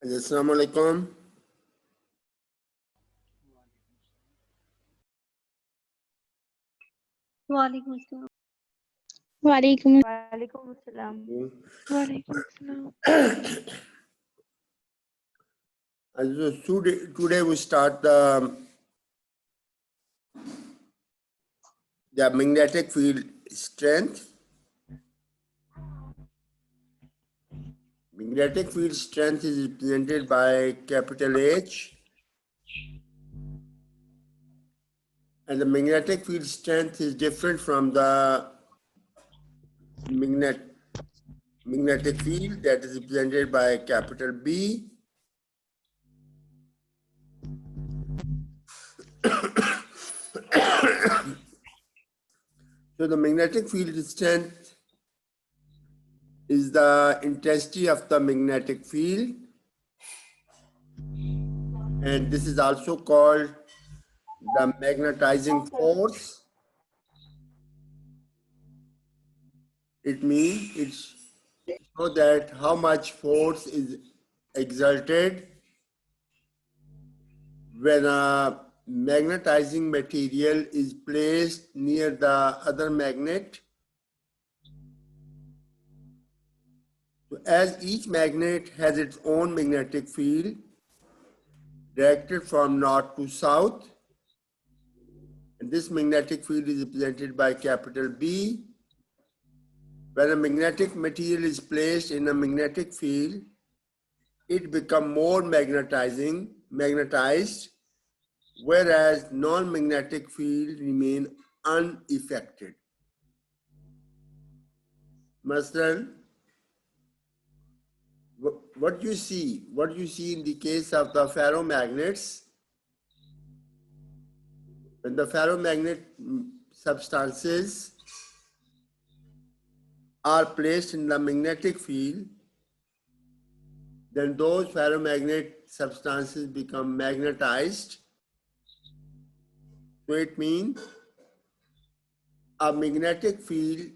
Assalamu alaikum. वालेकुम अस्सलाम। वालेकुम वालेकुम अस्सलाम। वालेकुम अस्सलाम। So today we start the magnetic field strength. Magnetic field strength is represented by capital H, and the magnetic field strength is different from the magnetic field that is represented by capital B. So the magnetic field strength is the intensity of the magnetic field, and this is also called the magnetizing force. It means it's so that how much force is exerted when a magnetizing material is placed near the other magnet. So as each magnet has its own magnetic field directed from north to south, and this magnetic field is represented by capital B. When a magnetic material is placed in a magnetic field, it becomes more magnetized, whereas non-magnetic field remain unaffected. Masalan, what you see in the case of the ferromagnets, when the ferromagnet substances are placed in the magnetic field, then those ferromagnet substances become magnetized. So it means a magnetic field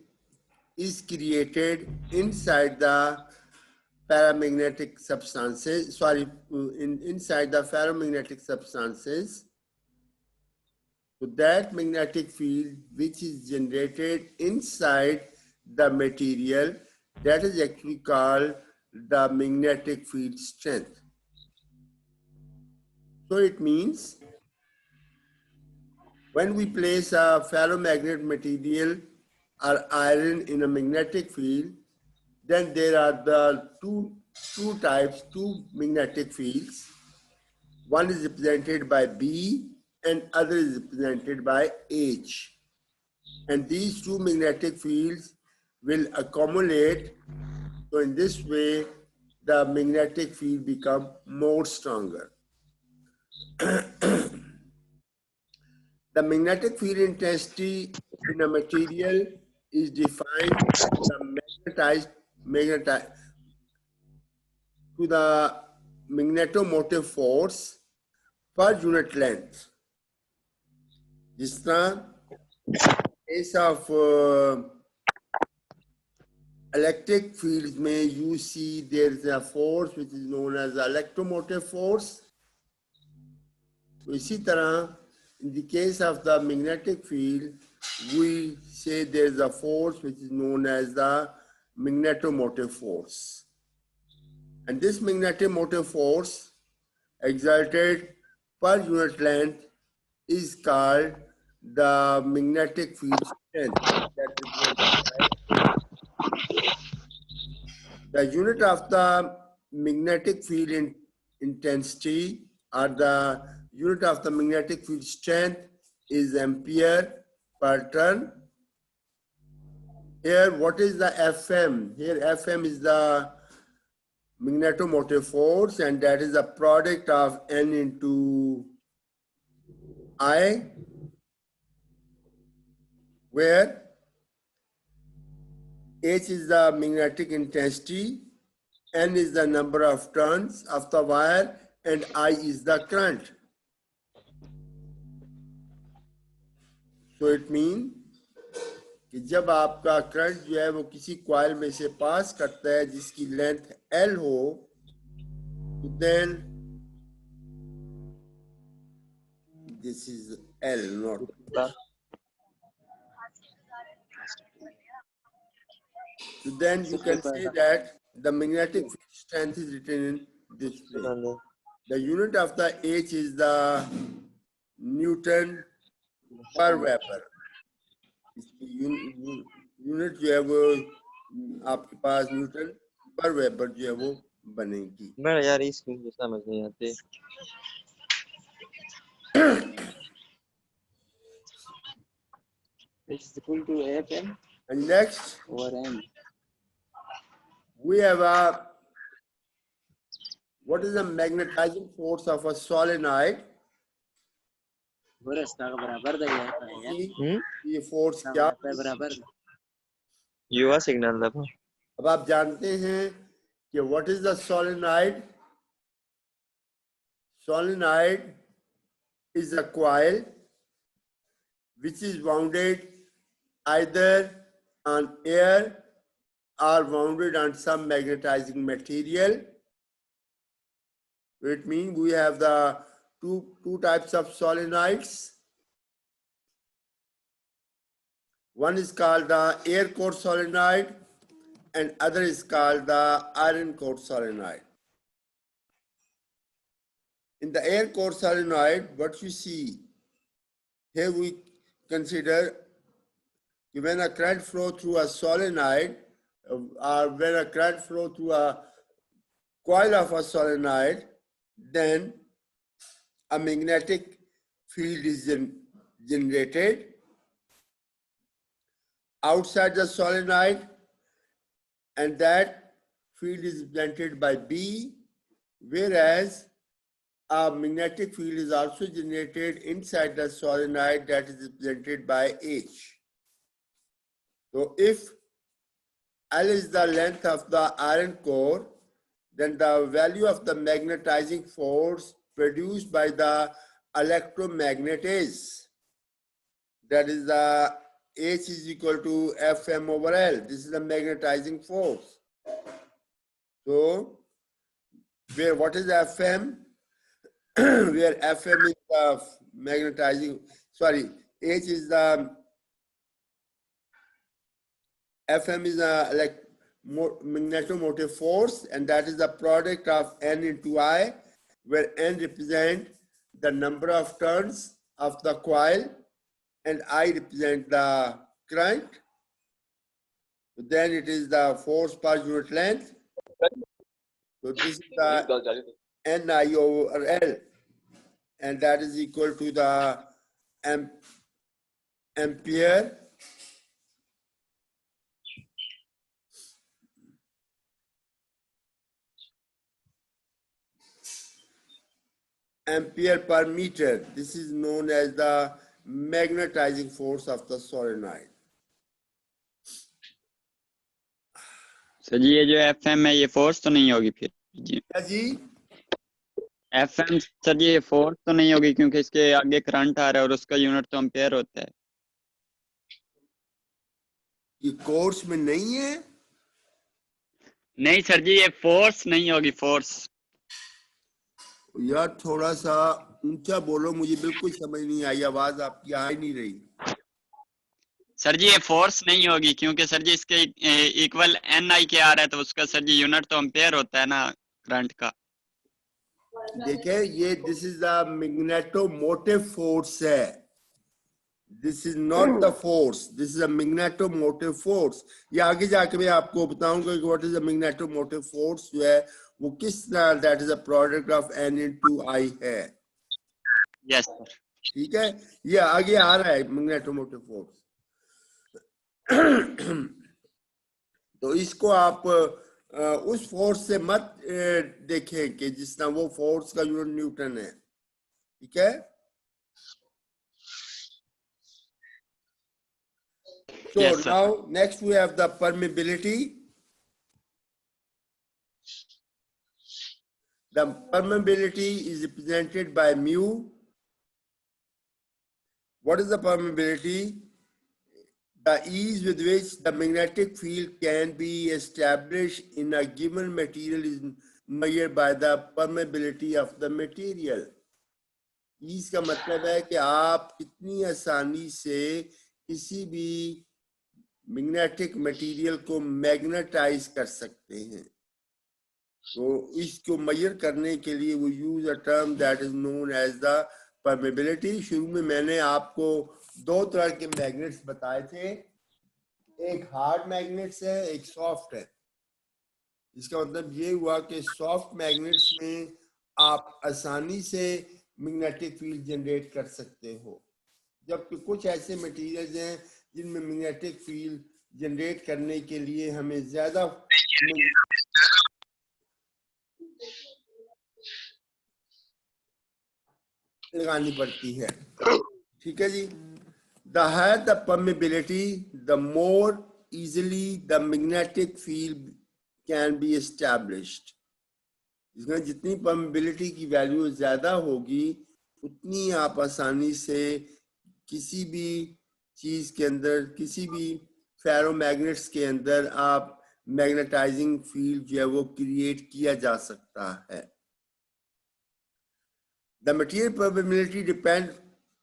is created inside the paramagnetic substances, inside the ferromagnetic substances. So that magnetic field which is generated inside the material, that is actually called the magnetic field strength. So it means when we place a ferromagnet material or iron in a magnetic field, then there are the two magnetic fields. One is represented by B and other is represented by H. And these two magnetic fields will accumulate. So in this way, the magnetic field become more stronger. The magnetic field intensity in a material is defined to the magnetomotive force per unit length. जिस तरह case of electric fields may you see there is a force which is known as electromotive force. So इसी तरह in the case of the magnetic field, we say there is a force which is known as the magnetomotive force. And this magnetomotive force exerted per unit length is called the magnetic field strength. The unit of the magnetic field intensity or the unit of the magnetic field strength is ampere per turn. Here, what is the Fm? Here, Fm is the magnetomotive force, and that is the product of N into I, where H is the magnetic intensity N is the number of turns of the wire and I is the current. So it means कि जब आपका current जो है वो किसी coil में से पास करता है जिसकी लेंथ L हो, तो then this is L, not. So then you can say that the magnetic field strength is written in this way. The unit of the H is the Newton per Weber. Unit जो है वो आपके पास Newton पर weber जो है वो बनेगी। मैं यार इसको समझ नहीं आते। It's equal to Fm. And next, over M. We have what is the magnetizing force of a solenoid? ये फोर्स क्या बराबर युवा सिग्नल दबा। अब आप जानते हैं कि what is the solenoid? Solenoid is a coil which is wounded either on air or wounded on some magnetizing material. It means we have the two types of solenoids. One is called the air core solenoid and other is called the iron core solenoid. In the air core solenoid, what you see, here we consider when a current flow through a solenoid or when a current flow through a coil of a solenoid, then a magnetic field is generated outside the solenoid, and that field is represented by B, whereas a magnetic field is also generated inside the solenoid that is represented by H. So if L is the length of the iron core, then the value of the magnetizing force produced by the electromagnet is, that is the H is equal to Fm over L. This is the magnetizing force. So, what is Fm? Where Fm is the magnetizing, sorry, H is the, Fm is a magnetomotive force, and that is the product of N into I, where N represent the number of turns of the coil and I represent the current. Then it is the force per unit length. So this is the Ni over L, and that is equal to the ampere per meter. This is known as the magnetizing force of the solenoid. Sir ji ये जो FM है ये force तो नहीं होगी फिर जी? जी FM sir ji ये force तो नहीं होगी क्योंकि इसके आगे करंट आ रहा है और उसका यूनिट तो एम्पेयर होता है। ये कोर्स में नहीं है? नहीं सर जी ये फोर्स नहीं होगी फोर्स। यार थोड़ा सा ऊंचा बोलो, मुझे बिल्कुल समझ नहीं आई, आवाज आपकी आ ही नहीं रही। सर जी ये फोर्स नहीं होगी क्योंकि सर जी इसके इक्वल एन आई के आ रहा है तो उसका सर जी यूनिट तो एम्पेयर होता है ना करंट का। देखे ये this is the magnetomotive force है, this is not the force, this is a magnetomotive force. ये आगे जाके मैं आपको बताऊंगा कि what is the magnetomotive force जो है वो किस तरह, that is a product of N into I है। यस सर ठीक है, ये आगे आ रहा है मैग्नेटोमोटिव फोर्स। तो इसको आप उस फोर्स से मत देखें कि जिस तरह वो फोर्स का यूनिट न्यूटन है। ठीक है, so yes, now next we have the permeability. The permeability is represented by mu. What is the permeability? The ease with which the magnetic field can be established in a given material is measured by the permeability of the material. ease का मतलब है कि आप कितनी आसानी से किसी भी मैग्नेटिक मटेरियल को मैग्नेटाइज कर सकते हैं. तो इसको मेजर करने के लिए वो use a term that is known as the permeability. शुरू में मैंने आपको दो तरह के मैग्नेट्स बताए थे, एक हार्ड मैग्नेट्स है, एक सॉफ्ट है. इसका मतलब ये हुआ कि सॉफ्ट मैग्नेट्स में आप आसानी से मैग्नेटिक फील्ड जनरेट कर सकते हो, जबकि कुछ ऐसे मटेरियल्स हैं जिनमें मैग्नेटिक फील्ड जनरेट करने के लिए हमें ज्यादा लगानी पड़ती है. ठीक है जी. The higher the permeability, the more easily the magnetic field can be established. इसमें जितनी permeability की वैल्यू ज्यादा होगी उतनी आप आसानी से किसी भी चीज के अंदर, किसी भी फेरोमैग्नेट्स के अंदर आप मैग्नेटाइजिंग फील्ड जो है वो क्रिएट किया जा सकता है. The material permeability depends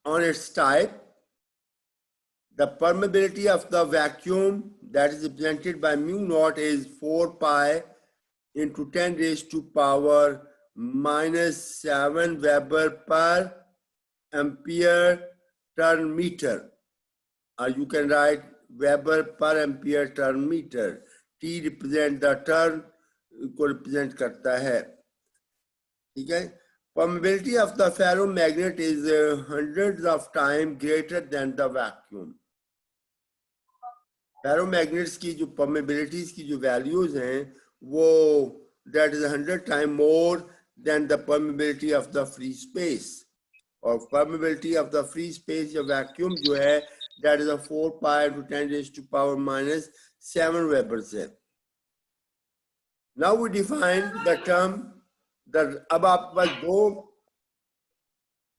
on its type. The permeability of the vacuum, that is represented by mu naught, is 4 pi into 10 raised to power minus 7 Weber per ampere turn meter. Or you can write Weber per ampere turn meter. T represent the turn को represent करता है. ठीक है. Permeability of the ferromagnet is hundreds of times greater than the vacuum. Ferromagnets की जो permeabilities की जो values हैं वो that is 100 times more than the permeability of the free space. और permeability of the free space या vacuum जो है that is a 4 pi to 10 raised to power minus 7 Webers है. Now we define the term. अब आपके पास दो,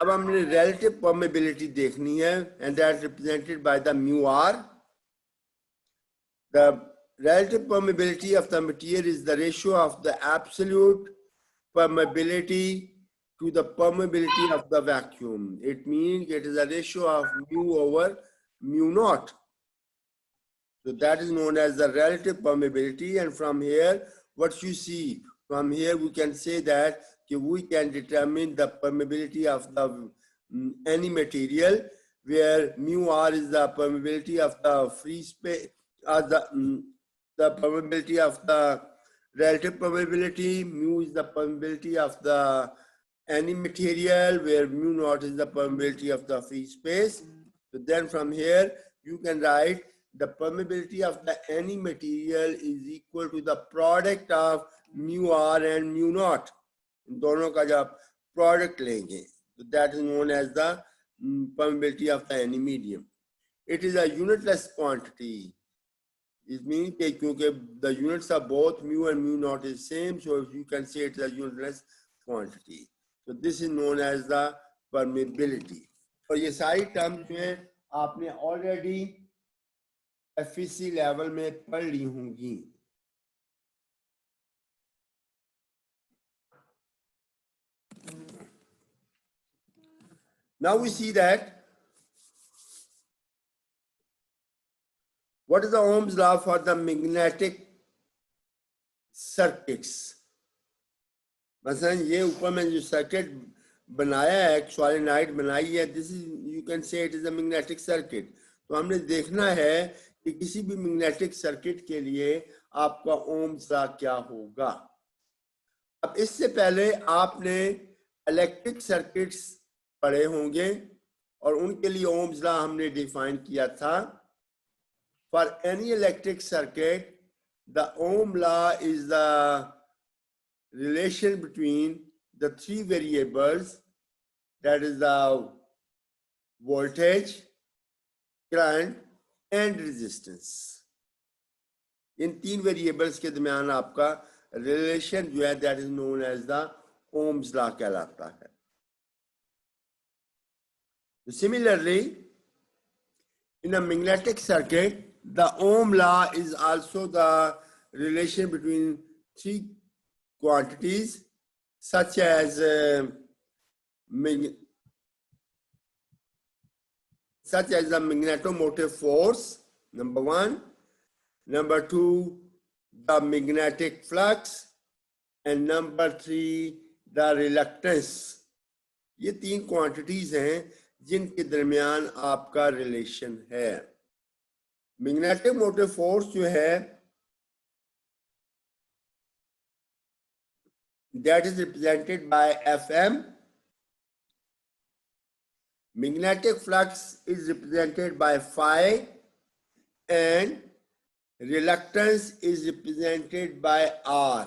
अब हमने relative permeability देखनी है and that is represented by the mu r. The relative permeability of the material is the ratio of the absolute permeability to the permeability of the vacuum. It means it is a ratio of mu over mu naught. So that is known as the relative permeability. And from here, what you see, from here we can say that we can determine the permeability of the any material, where mu r is the permeability of the free space, the permeability of the relative permeability, mu is the permeability of the any material, where mu naught is the permeability of the free space. So then from here you can write the permeability of the any material is equal to the product of mu r and mu naught. इन दोनों का जब product लेंगे, so that is known as the permeability of the any medium. It is a unitless quantity. It means that क्योंकि the units are both mu and mu naught is same, so you can say it is a unitless quantity. So this is known as the permeability. और ये सारी terms जो हैं आपने already FEC level में पढ़ ली होंगी. Now we see that what is the Ohm's law for the magnetic circuits. मसलन ये ऊपर में जो circuit बनाया है, solenoid बनाई है, this is, you can say it is a magnetic circuit. तो हमने देखना है कि किसी भी magnetic circuit के लिए आपका Ohm's law क्या होगा. अब इससे पहले आपने electric circuits पढ़े होंगे और उनके लिए Ohm's law हमने डिफाइन किया था. For any electric circuit, the Ohm law is the relation between the three variables, that is the voltage, current and resistance. इन तीन variables के दरमियान आपका relation जो है that is known as the Ohm's law कहलाता है. Similarly, in a magnetic circuit, the Ohm law is also the relation between three quantities such as the magnetomotive force, number one, number two, the magnetic flux, and number three, the reluctance. ये तीन quantities हैं जिनके दरमियान आपका relation है. Magnetic motive force जो है that is represented by Fm. Magnetic flux is represented by phi, and reluctance is represented by R.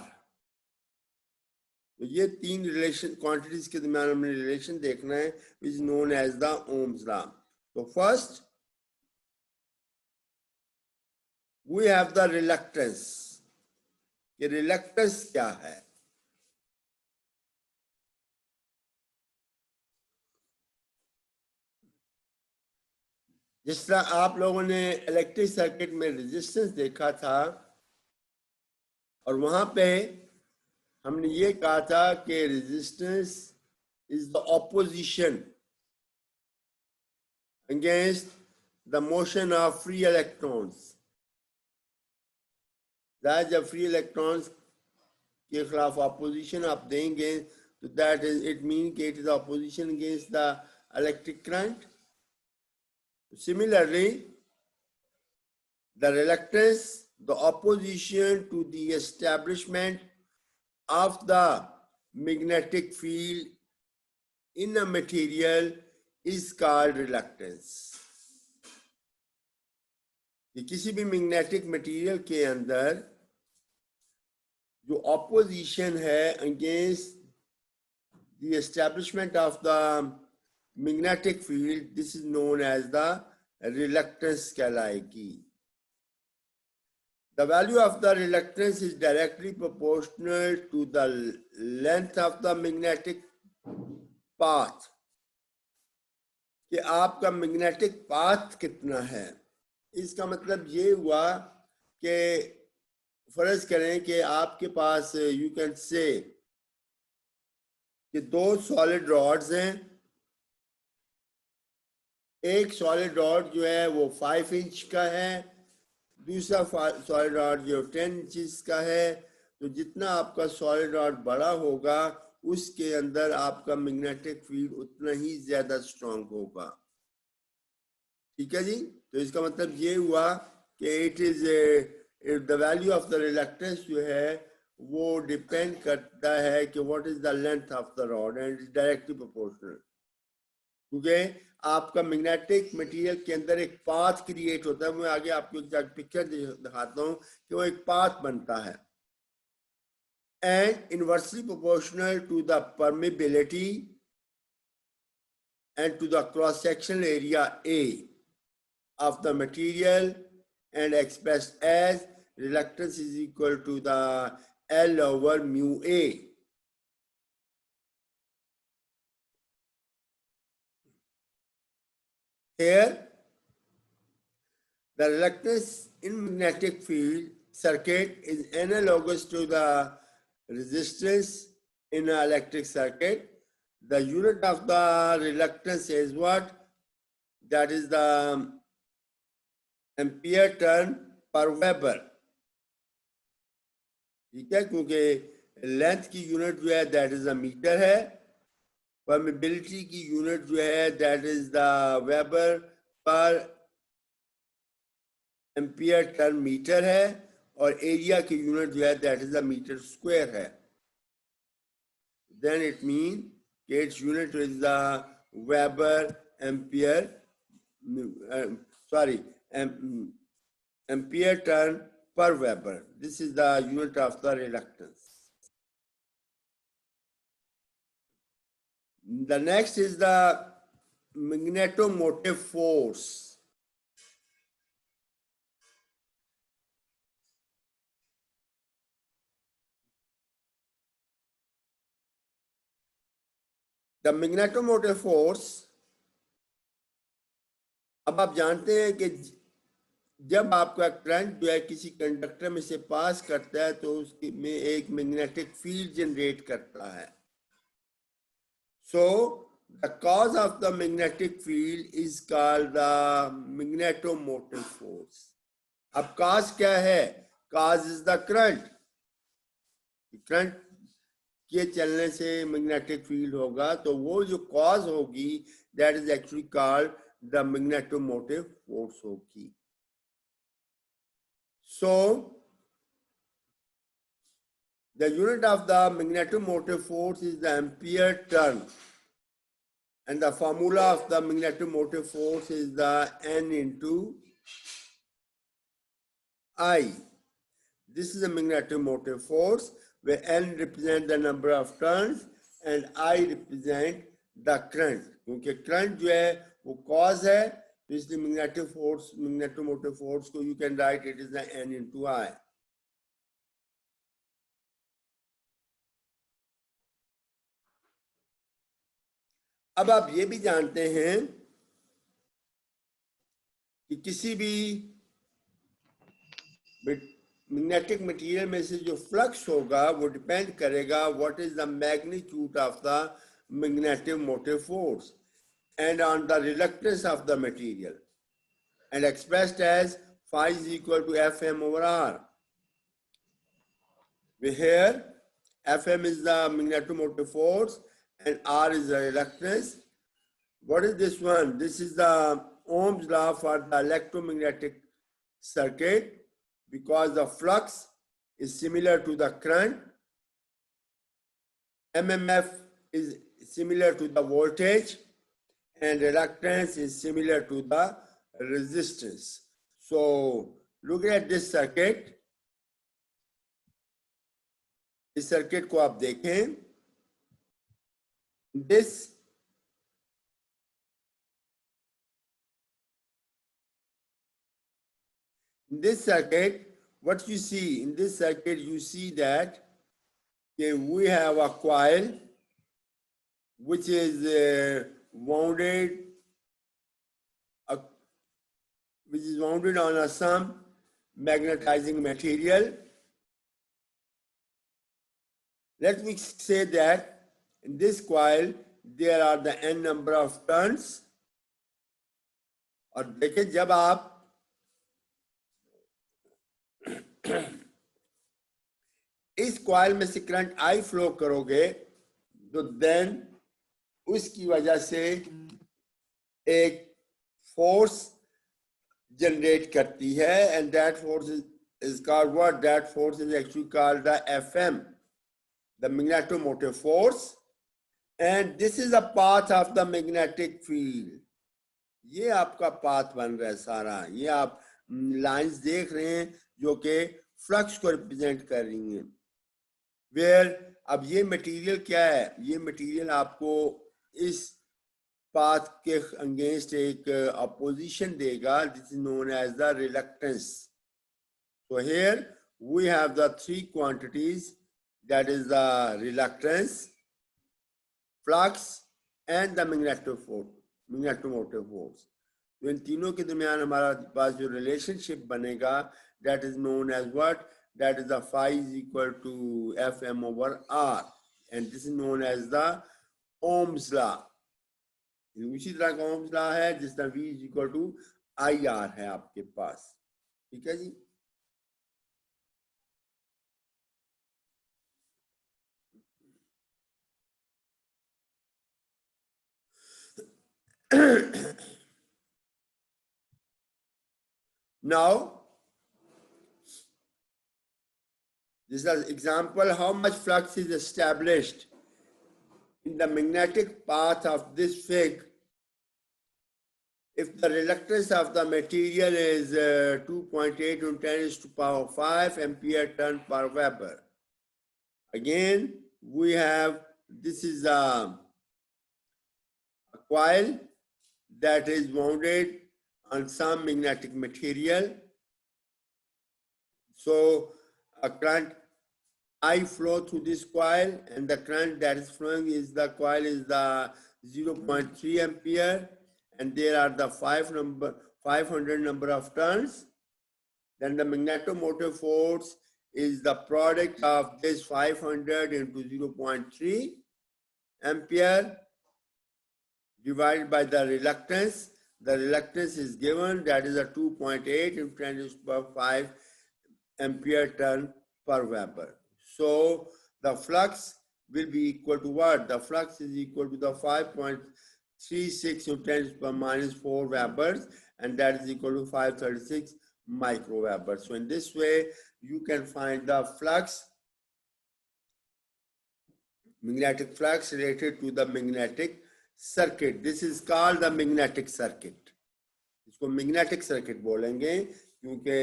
तो ये तीन रिलेशन क्वांटिटीज के दरमियान हमें रिलेशन देखना है, which is known as the Ohm's law. तो first we have the reluctance. ये reluctance क्या है? जिस तरह आप लोगों ने इलेक्ट्रिक सर्किट में रेजिस्टेंस देखा था और वहां पे हमने ये कहा था कि resistance is the opposition against the motion of free electrons. जब फ्री इलेक्ट्रॉन्स के खिलाफ ऑपोजिशन आप देंगे तो दैट इज इट मीन कि it is opposition against the electric current. Similarly, the reluctance, the opposition to the establishment of the magnetic field in a material is called reluctance. कि किसी भी magnetic material के अंदर जो opposition है against the establishment of the magnetic field, this is known as the reluctance कहलाएगी. The value of the reluctance is directly proportional to the length of the magnetic path. कि आपका magnetic path कितना है. इसका मतलब ये हुआ कि फर्ज करें कि आपके पास you can say कि दो solid rods हैं. एक सॉलिड रॉड जो है वो 5 इंच का है, दूसरा सॉलिड रॉड जो 10 इंच का है. तो जितना आपका सॉलिड रॉड बड़ा होगा उसके अंदर आपका मैग्नेटिक फील्ड उतना ही ज्यादा स्ट्रांग होगा. ठीक है जी. तो इसका मतलब ये हुआ कि it is the value of the reluctance जो है वो डिपेंड करता है कि what is the length of the rod and is directly proportional. क्योंकि आपका मैग्नेटिक मटेरियल के अंदर एक पाथ क्रिएट होता है. मैं आगे आपको एक पिक्चर दिखाता हूं कि वो एक पाथ बनता है. And inversely proportional to the permeability and to the cross sectional area A of the material and expressed as reluctance is equal to the L over mu A. Here, the reluctance in magnetic field circuit is analogous to the resistance in an electric circuit. The unit of the reluctance is what? That is the ampere turn per Weber. ठीक है, क्योंकि length की unit जो है that is a metre है, permeability की unit जो है that is the weber per ampere turn metre है, और एरिया की यूनिट जो है that is the metre square है. देन इट मीन कि its unit is the weber ampere ampere turn per Weber. This is the unit of the reluctance. The next is the magnetomotive force. The magnetomotive force, अब आप जानते हैं कि जब आपका current जो है किसी कंडक्टर में से पास करता है तो उसके में एक मैग्नेटिक फील्ड जनरेट करता है. So the cause of the magnetic field is called the magnetomotive force. अब cause क्या है? Cause is the current. Current के चलने से मैग्नेटिक फील्ड होगा, तो वो जो कॉज होगी that is actually called the magnetomotive force होगी. So the unit of the magnetomotive force is the ampere turn and the formula of the magnetomotive force is the N into I. This is a magnetomotive force where N represent the number of turns and I represent the current. क्योंकि current जो है वो cause है, तो इसलिए magnetomotive force को you can write it is the N into I. अब आप ये भी जानते हैं कि किसी भी मैग्नेटिक मटेरियल में से जो फ्लक्स होगा वो डिपेंड करेगा what is the magnitude of the magnetomotive force and on the reluctance of the material and expressed as phi is equal to Fm over R. Here Fm is the magnetomotive force and R is the reluctance. What is this one? This is the Ohm's law for the electromagnetic circuit. Because the flux is similar to the current, MMF is similar to the voltage, and reluctance is similar to the resistance. So look at this circuit. इस circuit को आप देखें. In this circuit, what you see in this circuit, you see that we have a coil which is wounded, on some magnetizing material. Let me say that in this coil there are the n number of turns. और देखिए जब आप इस coil में से current I flow करोगे तो then उसकी वजह से एक फोर्स जनरेट करती है and that force is called what? That force is actually called the FM, the magnetomotive force, and this is a path of the magnetic field. ये आपका पाथ बन रहा है सारा. ये आप लाइंस देख रहे हैं जो कि फ्लक्स को रिप्रेजेंट कर रही हैं. वेयर अब ये मटेरियल क्या है? ये मटेरियल आपको इस पाथ के अगेंस्ट एक अपोजिशन देगा. This is known as the reluctance. So here we have the three quantities, that is the reluctance, flux and the magnetomotive force. तो इन तीनों के दरमियान हमारा पास जो रिलेशनशिप बनेगा that is known as what? That is the phi is equal to Fm over R, and this is known as the Ohm's law. उसी तरह का Ohm's law है जिस तरह V is equal to IR है आपके पास. ठीक है जी. Now, this is an example how much flux is established in the magnetic path of this fig if the reluctance of the material is 2.8 into 10 raised to power 5 ampere turn per Weber. Again, we have, this is a coil that is wounded on some magnetic material. So a current I flow through this coil, and the current that is flowing is the coil is the 0.3 ampere, and there are the 500 number of turns. Then the magnetomotive force is the product of this 500 into 0.3 ampere divided by the reluctance. The reluctance is given, that is a 2.8 into 10 to the power 5 ampere turn per Weber. So the flux will be equal to what? The flux is equal to the 5.36 into 10 to the power minus 4 Webers, and that is equal to 536 microweber. So in this way, you can find the flux, magnetic flux related to the magnetic circuit. This is called the magnetic circuit. इसको magnetic circuit बोलेंगे क्योंकि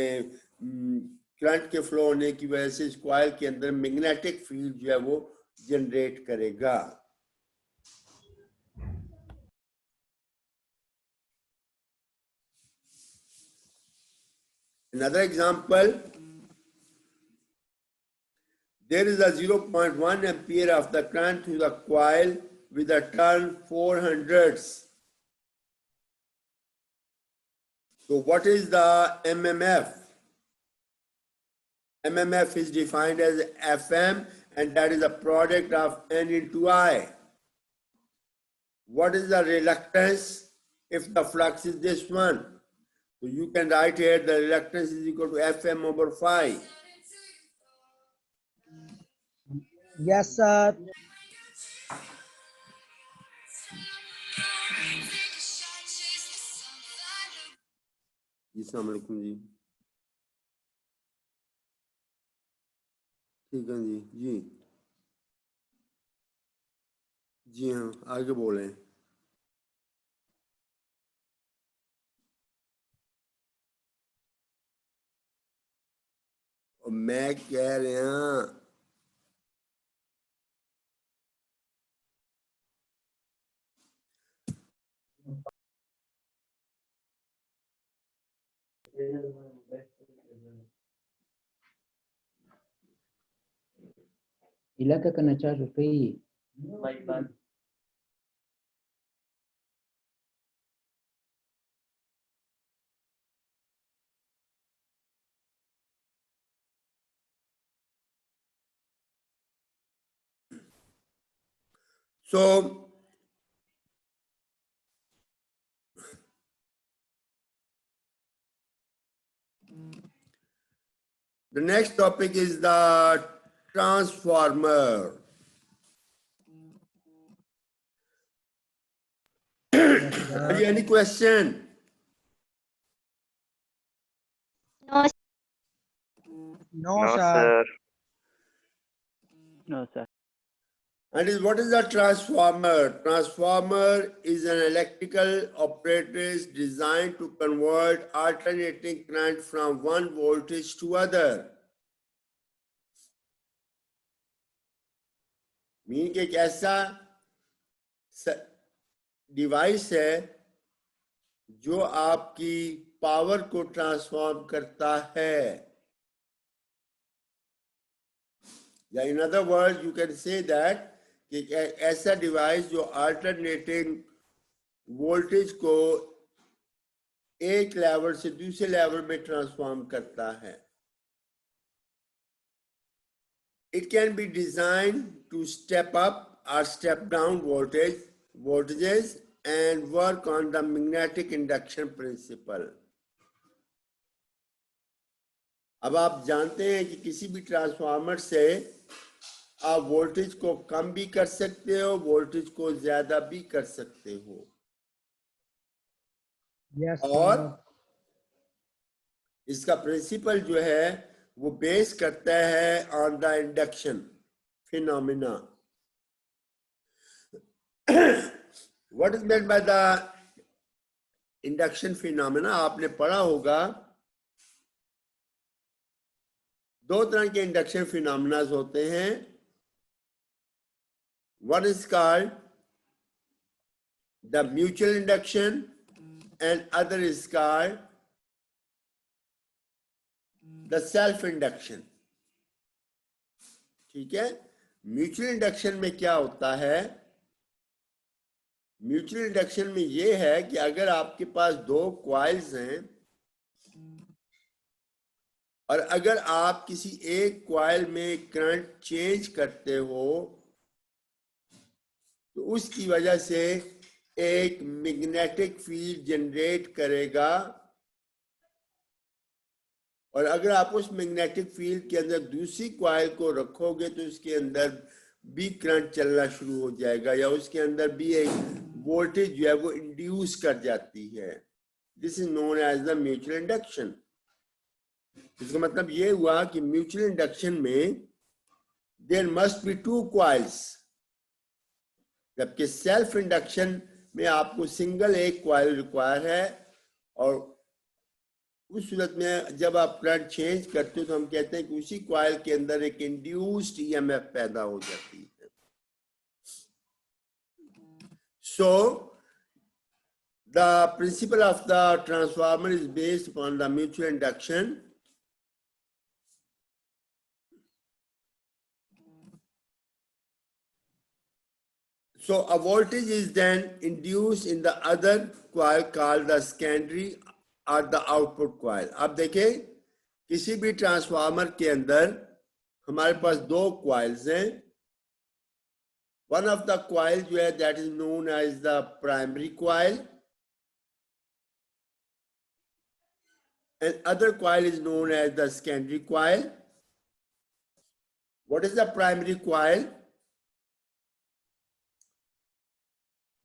current के flow होने की वजह से इस coil के अंदर मैग्नेटिक फील्ड जो है वो जनरेट करेगा. Another example, there is a 0.1 ampere of the current through the coil with a turn 400s. So what is the MMF? MMF is defined as FM, and that is a product of N into I. What is the reluctance if the flux is this one? So you can write here the reluctance is equal to Fm over phi. Yes, sir. अस्सलाम वालेकुम जी. ठीक है जी. जी हाँ, आगे बोलें. और मैं कह रहा Y la que na charge fee. so the next topic is the transformer. Any question? No, No, sir. No, sir. And what is a transformer? Transformer is an electrical apparatus designed to convert alternating current from one voltage to other. Mean कि एक ऐसा device है जो आपकी power को transform करता है. या in other word you can say that कि ऐसा डिवाइस जो अल्टरनेटिंग वोल्टेज को एक लेवल से दूसरे लेवल में ट्रांसफॉर्म करता है. It can be designed to step up or step down voltages and work on the magnetic induction principle. अब आप जानते हैं कि किसी भी ट्रांसफार्मर से आप वोल्टेज को कम भी कर सकते हो, वोल्टेज को ज्यादा भी कर सकते हो. Yes, और sir. इसका प्रिंसिपल जो है वो बेस करता है on the induction phenomena. What is meant by the induction phenomena? आपने पढ़ा होगा दो तरह के इंडक्शन फिनोमिना होते हैं. One is called the mutual induction and other is called the self induction. ठीक है। म्यूचुअल इंडक्शन में क्या होता है, म्यूचुअल इंडक्शन में ये है कि अगर आपके पास दो कॉइल्स हैं और अगर आप किसी एक कॉइल में करंट चेंज करते हो तो उसकी वजह से एक मैग्नेटिक फील्ड जनरेट करेगा, और अगर आप उस मैग्नेटिक फील्ड के अंदर दूसरी कॉइल को रखोगे तो उसके अंदर भी करंट चलना शुरू हो जाएगा, या उसके अंदर भी एक वोल्टेज जो है वो इंड्यूस कर जाती है। This is known as the mutual induction. इसका मतलब ये हुआ कि म्यूचुअल इंडक्शन में there must be two coils, जबकि सेल्फ इंडक्शन में आपको सिंगल एक कॉइल रिक्वायर है, और उस सूरत में जब आप करंट चेंज करते हो तो हम कहते हैं कि उसी कॉइल के अंदर एक इंड्यूस्ड ईएमएफ पैदा हो जाती है। So the principle of the transformer is based upon the mutual induction. So a voltage is then induced in the other coil called the secondary or the output coil. अब देखें, किसी भी transformer के अंदर हमारे पास दो कॉइल्स हैं। One of the coil जो है that is known as the primary coil, and other coil is known as the secondary coil. What is the primary coil?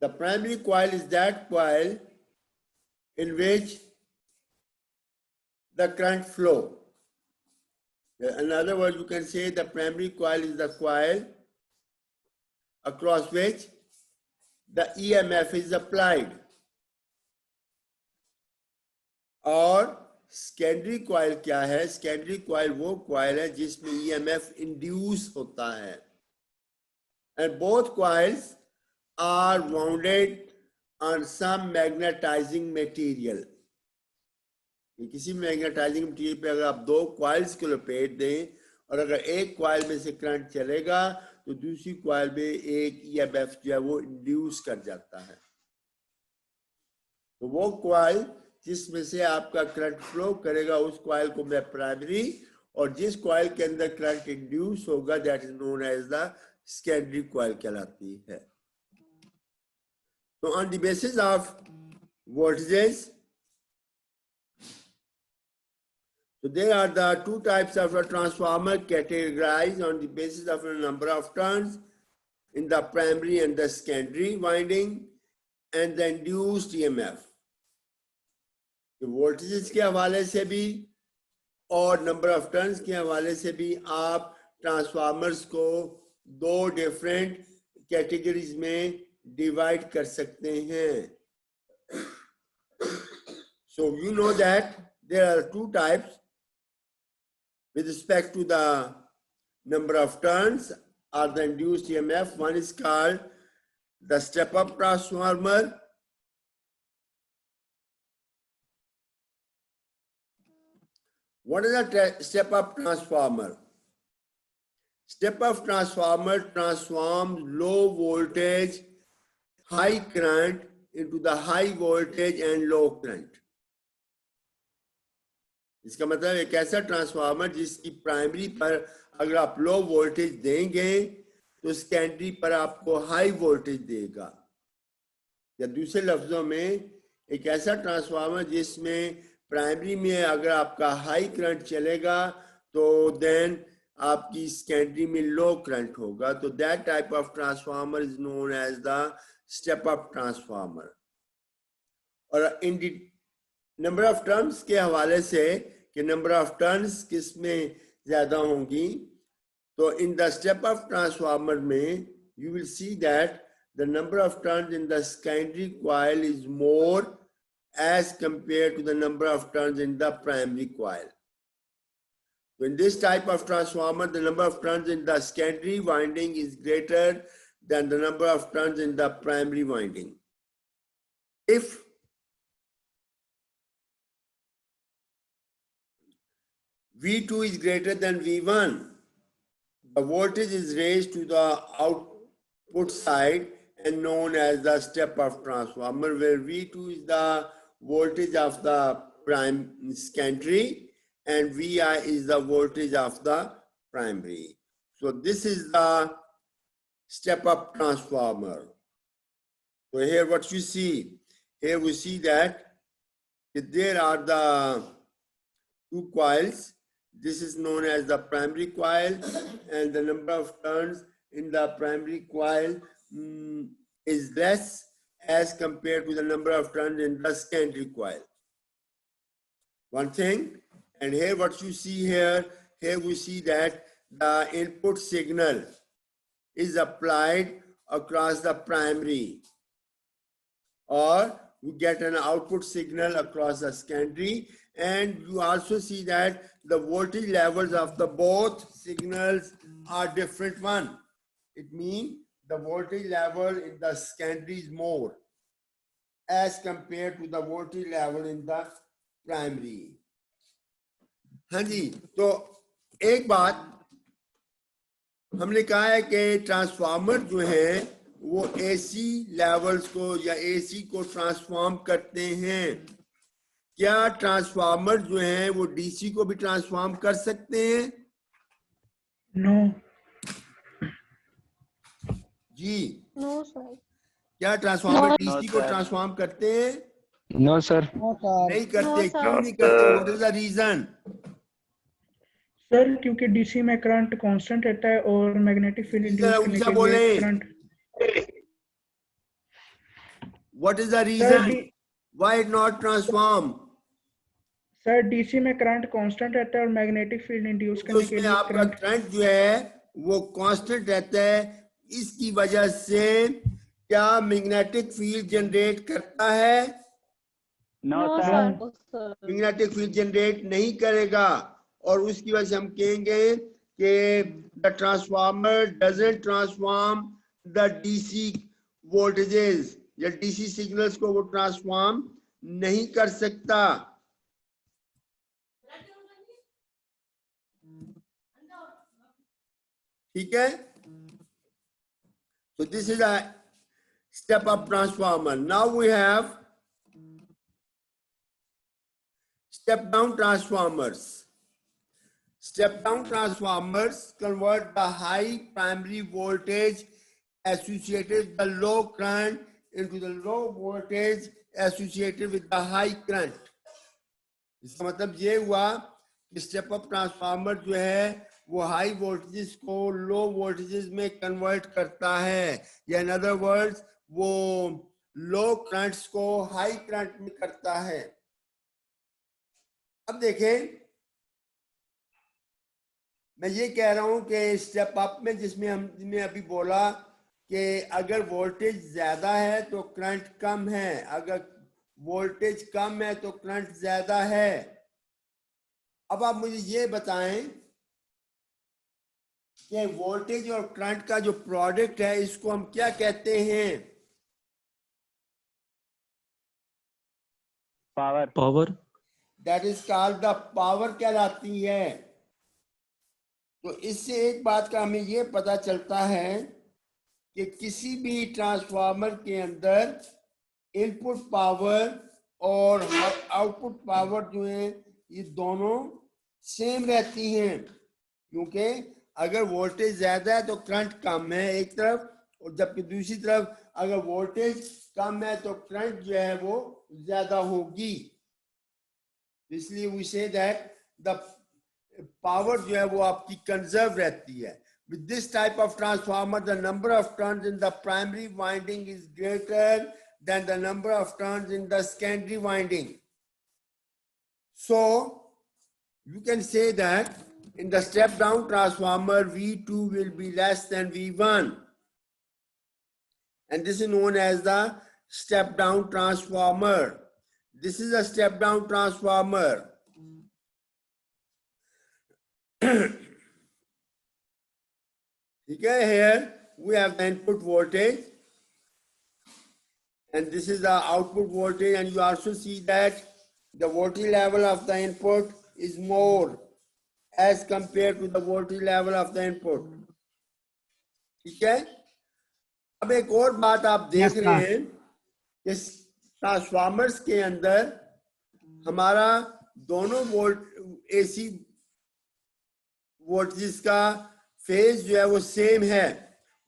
The primary coil is that coil in which the current flow. In other words, you can say the primary coil is the coil across which the EMF is applied. और secondary coil क्या है? Secondary coil वो coil है जिसमें EMF induce होता है. And both coils are wounded on some magnetizing material. किसी magnetising material पे अगर आप दो कॉइल्स को लपेट दें और अगर एक कॉइल में से करंट चलेगा तो दूसरी कॉइल में एक ईएमएफ जो है वो इंड्यूस कर जाता है। तो वो कॉइल जिसमें से आपका करंट फ्लो करेगा उस कॉइल को मैं प्राइमरी, और जिस कॉइल के अंदर करंट इंड्यूस होगा that is known as the secondary coil कहलाती है। So on the basis of voltages, so there are the two types of a transformer categorized on the basis of a number of turns in the primary and the secondary winding and the induced EMF. तो voltages के हवाले से भी और number of turns के हवाले से भी आप ट्रांसफार्मर्स को दो डिफरेंट कैटेगरीज में डिवाइड कर सकते हैं। So you know that there are two types with respect to the number of turns or the induced EMF. One is called the step-up transformer. What is a step-up transformer? Step-up transformer transforms low voltage high current into the high voltage and low current. इसका मतलब एक ऐसा transformer जिसकी primary पर अगर आप low voltage देंगे तो सेकेंडरी पर आपको हाई वोल्टेज देगा, या दूसरे लफ्जों में एक ऐसा ट्रांसफार्मर जिसमें प्राइमरी में अगर आपका हाई करंट चलेगा तो देन आपकी सेकेंडरी में लो करंट होगा। तो that type of transformer is known as the step up transformer. और इन नंबर ऑफ टर्न्स के हवाले से कि नंबर ऑफ टर्न्स किस में ज्यादा होंगी, तो in the step up transformer में you will see that the number of turns in the secondary coil is more as compared to the number of turns in the primary coil. So in this type of transformer, the number of turns in the secondary winding is greater than the number of turns in the primary winding. If V2 is greater than V1, the voltage is raised to the output side and known as the step-up transformer, where V2 is the voltage of the secondary and Vi is the voltage of the primary. So this is the step-up transformer. So here what you see, here we see that there are the two coils. This is known as the primary coil, and the number of turns in the primary coil is less as compared to the number of turns in the secondary coil. One thing, and here what you see here we see that the input signal is applied across the primary, or we get an output signal across the secondary, and you also see that the voltage levels of the both signals are different one. It means the voltage level in the secondary is more as compared to the voltage level in the primary. हाँ जी, तो एक बात हमने कहा है कि transformer जो है वो एसी लेवल्स को या एसी को ट्रांसफॉर्म करते हैं। क्या ट्रांसफार्मर जो है वो डीसी को भी ट्रांसफॉर्म कर सकते हैं? नो जी, नो सर। क्या ट्रांसफार्मर No, डीसी को sir. ट्रांसफॉर्म करते हैं? No, sir. नो सर नहीं करते। No, sir. क्यों नहीं करते? What is the reason? Sir क्योंकि डीसी में करंट कांस्टेंट रहता है और मैग्नेटिक फील्ड इंड्यूस करने ऊंचा के बोले। लिए current what is the sir reason why it not transform? Sir DC में करंट कांस्टेंट रहता है और मैग्नेटिक फील्ड इंड्यूस तो करने के उसमें लिए आपका करंट करंट जो है वो कांस्टेंट रहता है। इसकी वजह से क्या मैग्नेटिक फील्ड जनरेट करता है? No sir. Magnetic field generate नहीं करेगा, और उसकी वजह से हम कहेंगे कि the transformer doesn't transform the DC voltages या डीसी सिग्नल्स को वो ट्रांसफॉर्म नहीं कर सकता। ठीक है, so this is a step up transformer. Now we have step down transformers. Step down transformers convert the high primary voltage associated with the low current into the low voltage associated with the high current. इसका मतलब ये हुआ कि step up transformer जो है वो high voltages को लो voltages में कन्वर्ट करता है, या इन अदर वर्ड्स वो लो करंट्स को हाई करंट में करता है। अब देखें, मैं ये कह रहा हूं कि स्टेप अप में जिसमें हमने अभी बोला कि अगर वोल्टेज ज्यादा है तो करंट कम है, अगर वोल्टेज कम है तो करंट ज्यादा है। अब आप मुझे ये बताएं कि वोल्टेज और करंट का जो प्रोडक्ट है इसको हम क्या कहते हैं? Power. That is called the power कहलाती है। तो इससे एक बात का हमें ये पता चलता है कि किसी भी ट्रांसफार्मर के अंदर इनपुट पावर और आउटपुट पावर जो है ये दोनों सेम रहती हैं, क्योंकि अगर वोल्टेज ज्यादा है तो करंट कम है एक तरफ, और जबकि दूसरी तरफ अगर वोल्टेज कम है तो करंट जो है वो ज्यादा होगी। इसलिए वी से दैट द पावर जो है वो आपकी कंजर्व रहती है। With this type of transformer, the number of turns in the primary winding is greater than the number of turns in the secondary winding. So you can say that in the step down transformer, V2 will be less than V1. And this is known as the step down transformer. This is a step down transformer. Okay, here we have the input voltage and this is the output voltage, and you also see that the voltage level of the input is more as compared to the voltage level of the input. ठीक है? अब एक और बात आप देख रहे हैं कि ट्रांसफार्मर्स के अंदर हमारा दोनों वोल्ट एसी वोल्टेज का फेज जो है वो सेम है.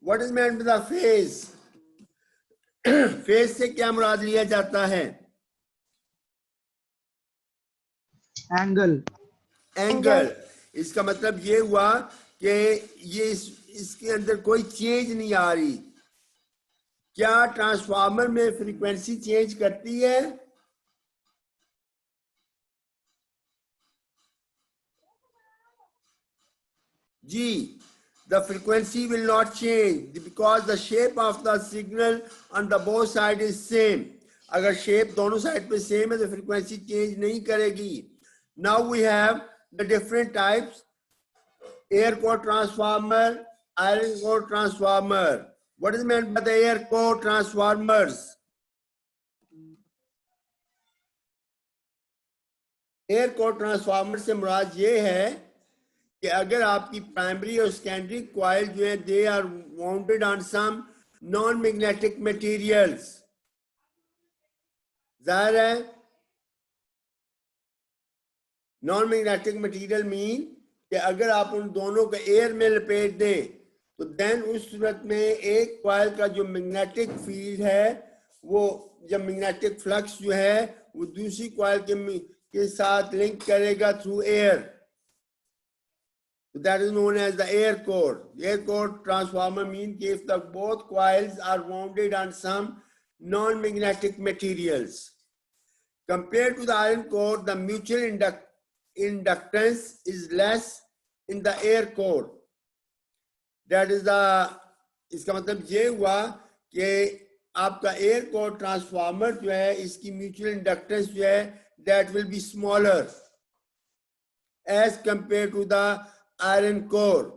What is meant by the phase? Phase से क्या मुराद लिया जाता है? एंगल. इसका मतलब ये हुआ कि ये इसके अंदर कोई चेंज नहीं आ रही. क्या ट्रांसफार्मर में फ्रीक्वेंसी चेंज करती है? जी. The frequency will not change because the shape of the signal on the both side is same. अगर शेप दोनों साइड पे सेम है तो फ्रीक्वेंसी चेंज नहीं करेगी. Now we have the different types: air core transformer, iron core transformer. What is meant by the air core transformers? Air core transformer से मुराद ये है कि अगर आपकी प्राइमरी और सेकेंडरी कॉइल जो है they are wounded on some non magnetic materials. जाहिर है नॉन मैग्नेटिक मटेरियल मीन कि अगर आप उन दोनों को एयर में लपेट दें तो देन उस सूरत में एक कॉइल का जो मैग्नेटिक फील्ड है वो जब मैग्नेटिक फ्लक्स जो है वो दूसरी कॉइल के साथ लिंक करेगा through air. That is known as the air core. Air core transformer means if the both coils are wounded on some non-magnetic materials. Compared to the iron core, the mutual inductance is less in the air core. That is the, इसका मतलब ये हुआ कि आपका air core transformer जो है इसकी mutual inductance जो है that will be smaller as compared to the iron core.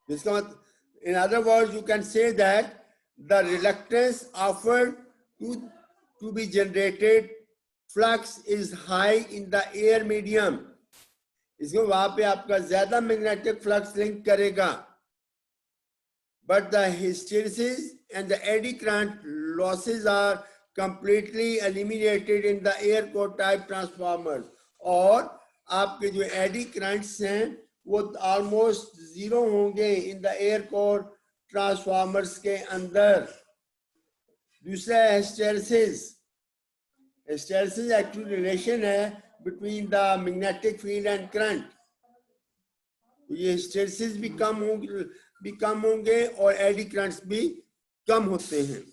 In other words, you can say that the reluctance offered to be generated flux is high in the air medium. इसको वहां पे आपका ज्यादा magnetic flux link करेगा. But the hysteresis and the eddy current losses are completely eliminated in the air core type transformers. और आपके जो eddy currents हैं वो ऑलमोस्ट जीरो होंगे in the air core transformers के अंदर. दूसरा हिस्टेरेसिस. हिस्टेरेसिस एक्चुअली रिलेशन है between the magnetic field and current. ये हिस्टेरेसिस भी कम होंगे और एडी करंट्स भी कम होते हैं.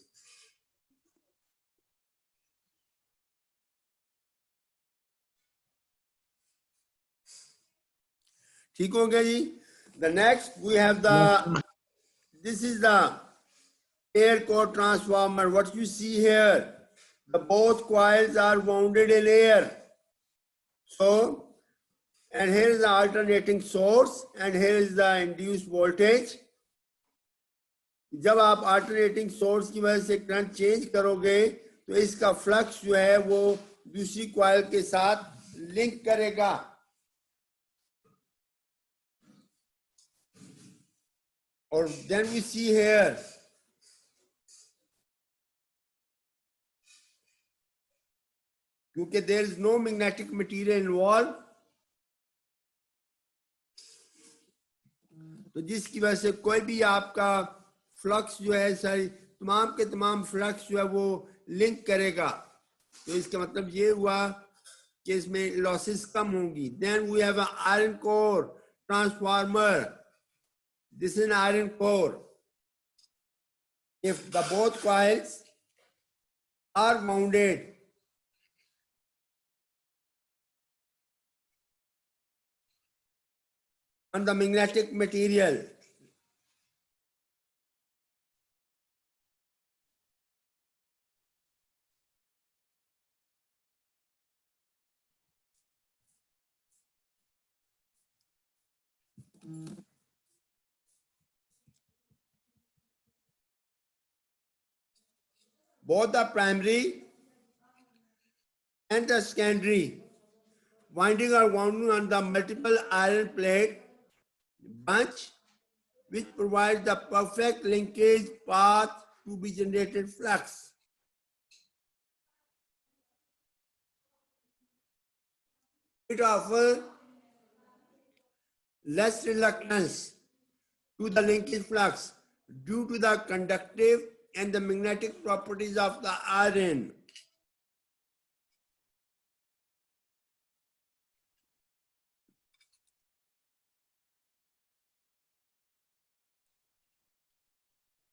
ठीक हो गया जी. The next we have the, this is the air core transformer. What you see here, the both coils are wounded in air. So, and here is the alternating source and here is the induced voltage. जब आप alternating source की वजह से current change करोगे तो इसका flux जो है वो दूसरी कॉइल के साथ लिंक करेगा. Or then we see here क्योंकि there is no magnetic material involved तो जिसकी वजह से कोई भी आपका फ्लक्स जो है सारी तमाम के तमाम फ्लक्स जो है वो लिंक करेगा. तो इसका मतलब ये हुआ कि इसमें लॉसेस कम होंगी. Then we have an iron core transformer. This is an iron core. If the both coils are wounded on the magnetic material, both the primary and the secondary winding or wound on the multiple iron plate bunch, which provides the perfect linkage path to be generated flux. It offers less reluctance to the linkage flux due to the conductive and the magnetic properties of the iron.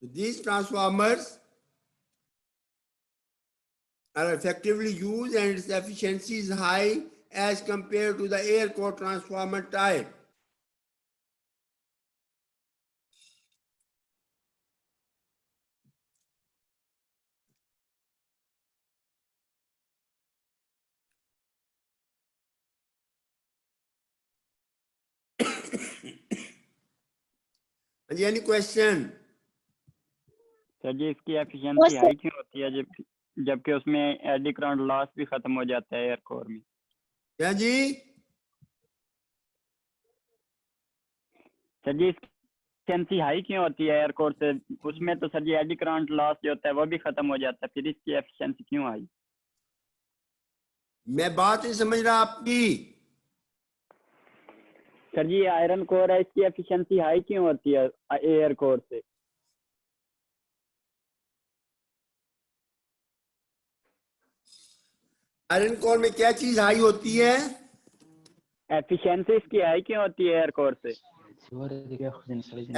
These transformers are effectively used and its efficiency is high as compared to the air core transformer type. Any question? Sir ji इसकी efficiency high क्यों होती है जबकि उसमें eddy current loss भी खत्म हो जाता है एयर कोर में? क्या जी? सर जी एफिशिएंसी हाई क्यों होती है एयर कोर से? उसमें तो सर जी एडी करंट लॉस जो होता है वो भी खत्म हो जाता है, फिर इसकी एफिशिएंसी क्यों हाई? मैं बात नहीं समझ रहा आपकी। सर जी आयरन कोर है, इसकी एफिशिएंसी हाई क्यों होती है एयर कोर से? आयरन कोर में क्या चीज हाई होती है? एफिशिएंसी इसकी हाई क्यों होती है एयर कोर से?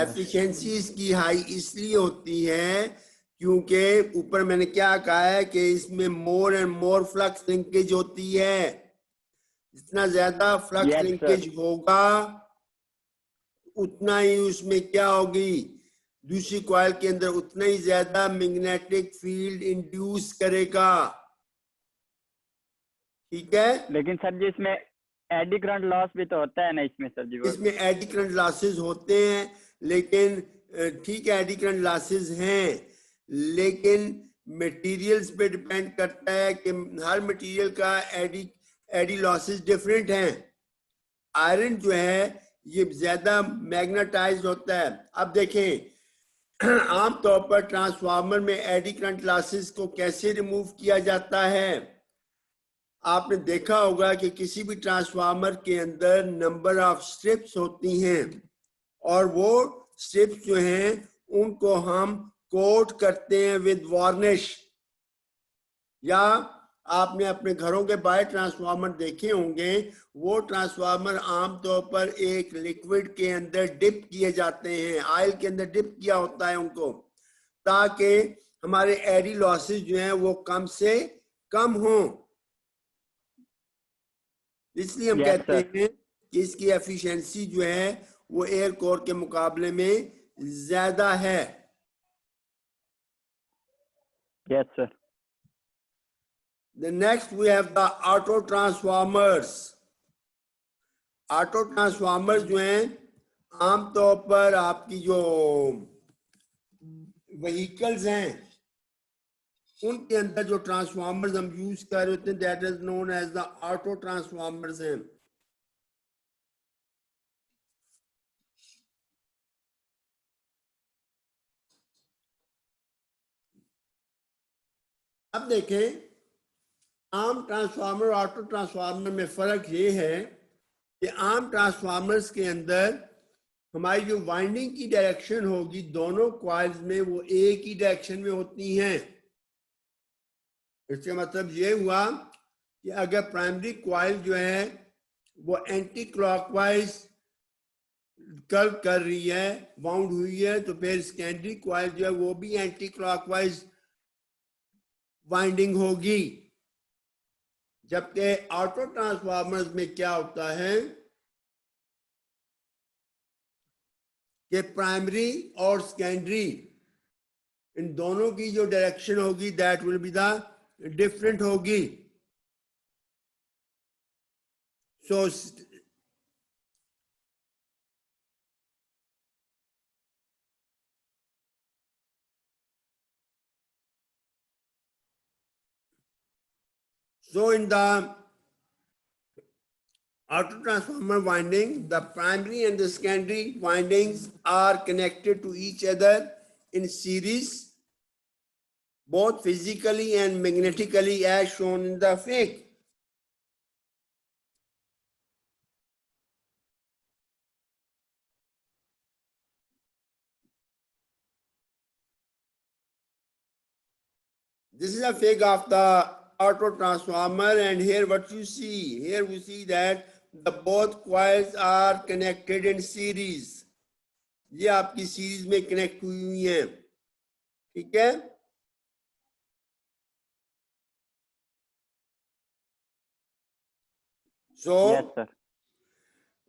एफिशिएंसी इसकी हाई इसलिए होती है क्योंकि ऊपर मैंने क्या कहा है कि इसमें more and more flux linkage होती है। जितना ज्यादा फ्लक्स Yes, लिंकेज sir. होगा उतना ही उसमें क्या होगी, दूसरी कॉइल के अंदर उतना ही ज्यादा मैग्नेटिक फील्ड इंड्यूस करेगा। ठीक है, लेकिन सर जी इसमें एडी करंट लॉस भी तो होता है ना इसमें सर जी? इसमें एडी करंट लॉसेस होते हैं, लेकिन ठीक है एडी करंट लॉसेस हैं, लेकिन मटेरियल्स पे डिपेंड करता है कि हर मटेरियल का एडी लॉसेस डिफरेंट हैं। आयरन जो है ये ज्यादा मैग्नेटाइज्ड होता है। अब देखें आमतौर पर ट्रांसफार्मर में एडी करंट लॉसेस को कैसे रिमूव किया जाता है। आपने देखा होगा कि किसी भी ट्रांसफार्मर के अंदर नंबर ऑफ स्ट्रिप्स होती हैं और वो स्ट्रिप्स जो हैं उनको हम कोट करते हैं विद वार्निश, या आपने अपने घरों के बाहर ट्रांसफार्मर देखे होंगे, वो ट्रांसफार्मर आमतौर पर एक लिक्विड के अंदर डिप किए जाते हैं, ऑयल के अंदर डिप किया होता है उनको, ताकि हमारे एडी लॉसेस जो हैं वो कम से कम हों। इसलिए हम कहते हैं कि इसकी एफिशिएंसी जो है वो एयर कोर के मुकाबले में ज्यादा है। Yes sir. The next we have the auto transformers. Auto transformers जो हैं आमतौर पर आपकी जो व्हीकल्स हैं उनके अंदर जो ट्रांसफार्मर्स हम यूज कर रहे होते हैं that is known as the auto transformers हैं। अब देखें आम ट्रांसफार्मर और ऑटो ट्रांसफार्मर में फर्क ये है कि आम ट्रांसफार्मर्स के अंदर हमारी जो वाइंडिंग की डायरेक्शन होगी दोनों कॉइल्स में वो एक ही डायरेक्शन में होती हैं। इसका मतलब ये हुआ कि अगर प्राइमरी कॉइल जो है वो एंटी क्लॉकवाइज कर्व कर रही है, बाउंड हुई है, तो फिर सेकेंडरी कॉइल जो है वो भी एंटी क्लॉकवाइज वाइंडिंग होगी। जबकि ऑटो ट्रांसफार्मर्स में क्या होता है कि प्राइमरी और सेकेंडरी इन दोनों की जो डायरेक्शन होगी that will be the different होगी। So in the Auto transformer winding, the primary and the secondary windings are connected to each other in series, both physically and magnetically as shown in the figure. This is a figure of the auto transformer, and here what you see, here we see that the both coils are connected in series. ये आपकी series में connect हुई हुई हैं, ठीक है? So Yes, sir.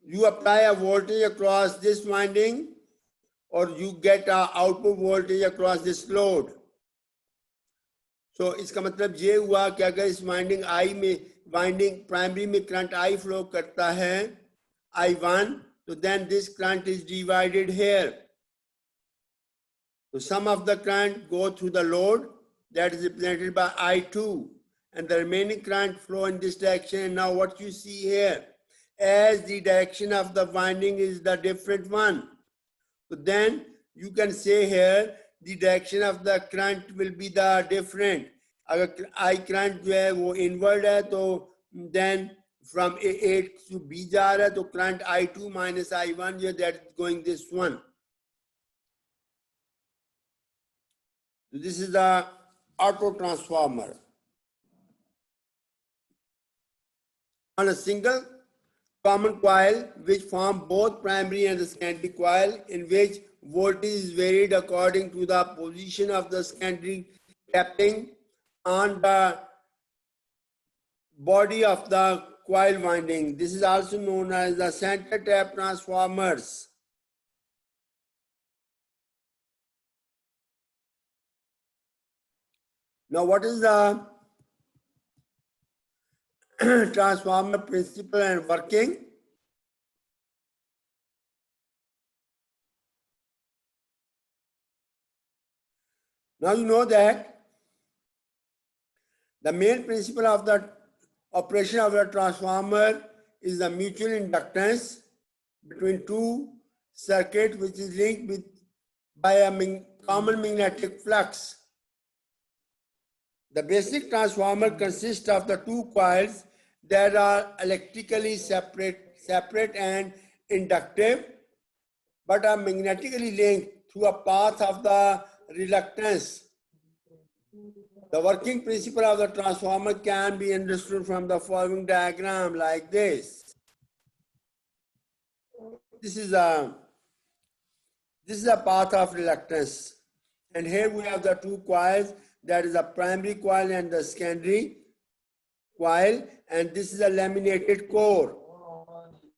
you apply a voltage across this winding, or you get a output voltage across this load. So इसका मतलब ये हुआ कि अगर इस वाइंडिंग I में वाइंडिंग प्राइमरी में करंट I फ्लो करता है I1, so then this current is divided here. So some of the current go through the load, that is represented by I2, and the remaining current flow in this direction. And now what you see here, as the direction of the winding is the different one, so then you can say here the direction of the current will be the different. अगर I current जो है वो inward है, तो then from A to B जा रहा है, तो current I2 minus I1 जो that is going this one. So this is the auto transformer. On a single common coil which form both primary and the secondary coil, in which voltage is varied according to the position of the secondary tapping on the body of the coil winding. This is also known as the center tap transformers. Now, what is the transformer principle and working? Now you know that the main principle of the operation of the transformer is the mutual inductance between two circuits, which is linked with by a common magnetic flux. The basic transformer consists of the two coils that are electrically separate and inductive, but are magnetically linked through a path of the reluctance. The working principle of the transformer can be understood from the following diagram like this. This is a path of reluctance, and here we have the two coils, that is the primary coil and the secondary coil, and this is a laminated core.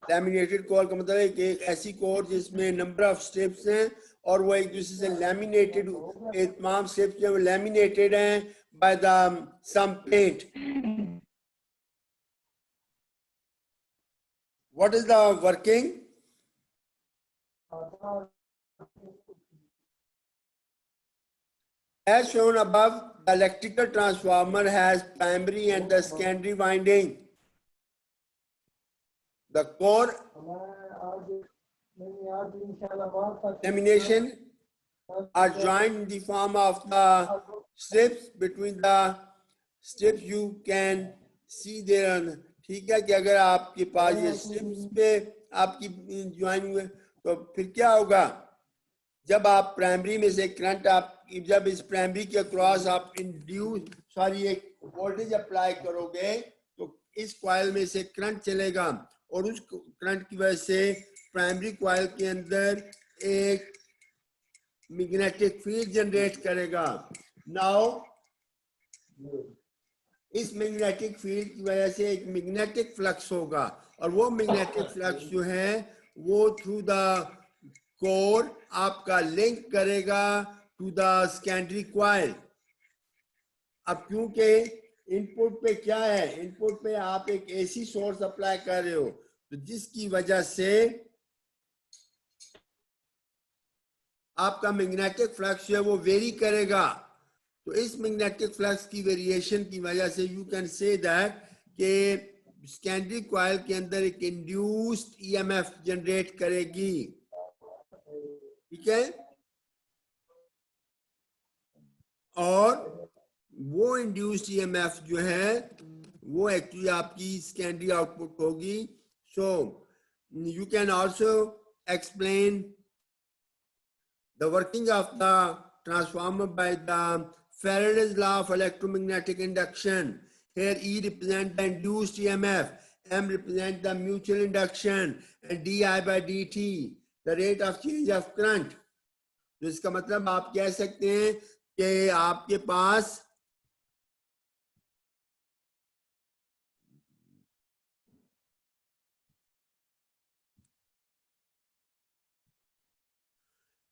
Laminated core का मतलब है कि एक ऐसी core जिसमें number of steps हैं और वो एक दूसरे से laminated, तमाम steps जो laminated हैं by the some paint. What is the working? As shown above, the electrical transformer has primary and the secondary winding. The core lamination are joined in the form of the strips. Between the strips you can see there. ठीक है कि अगर आपके पास ये strips पे आपकी join हुए तो फिर क्या होगा, जब आप प्राइमरी में से करंट आप जब इस प्राइमरी के क्रॉस आप एक वोल्टेज अप्लाई करोगे तो इस कॉइल में से करंट चलेगा और उस करंट की वजह से प्राइमरी कॉइल के अंदर एक मैग्नेटिक फील्ड जनरेट करेगा. नाउ इस मैग्नेटिक फील्ड की वजह से एक मैग्नेटिक फ्लक्स होगा और वो मैग्नेटिक फ्लक्स जो है वो थ्रू द कोर आपका लिंक करेगा टू द सेकेंडरी कॉइल. अब क्योंकि इनपुट पे क्या है, इनपुट पे आप एक एसी सोर्स अप्लाई कर रहे हो तो जिसकी वजह से आपका मैग्नेटिक फ्लक्स जो है वो वेरी करेगा. तो इस मैग्नेटिक फ्लक्स की वेरिएशन की वजह से यू कैन से दैट कि सेकेंडरी कॉइल के अंदर एक इंड्यूस्ड ईएमएफ जनरेट करेगी, ठीक है, और वो इंड्यूस्ड ईएमएफ जो है वो एक्चुअली आपकी सेकेंडरी आउटपुट होगी. So you can also explain the working of the transformer by the Faraday's law of electromagnetic induction. Here E represents the induced EMF, M represents the mutual induction, and di by dt, the rate of change of current. तो इसका मतलब आप कह सकते हैं कि आपके पास